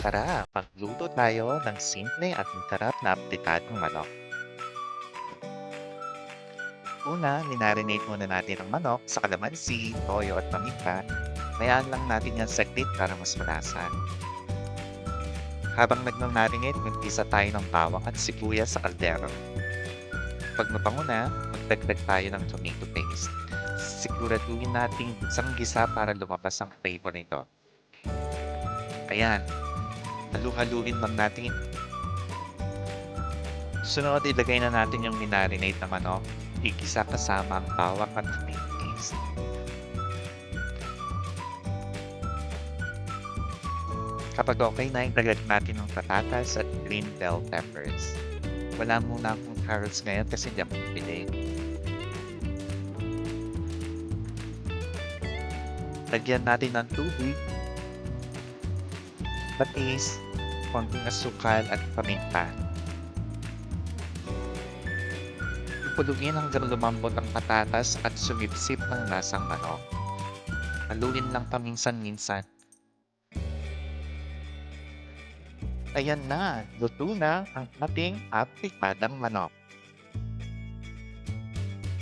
Tara, magluto tayo ng simple at masarap na aplikadong manok. Una, minarinate muna natin ang manok sa kalamansi, toyo at paminta. Hayaan lang natin yan saglit para mas malasa. Habang nagmamarinate, magpisa tayo ng bawang at sibuyas sa kaldero. Pag napango na, magdagdag tayo ng tomato paste. Siguraduhin natin isang gisa para lumabas ang flavor nito. Ayan, halu-haluin lang natin. Sunod, ilagay na natin yung minarinate na manok. Igisa kasama ang bawang at tomato paste. Kapag okay na, ilagay natin ang patatas at green bell peppers. Wala muna akong carrots ngayon kasi hindi ako bumili. Lagyan natin ng tubig, patis, konting asukal at paminta. Ipulugin hanggang lumambot ang patatas at sumipsip ng lasang manok. Haluin lang paminsan-minsan. Ayan na, luto na ang ating apikadang manok.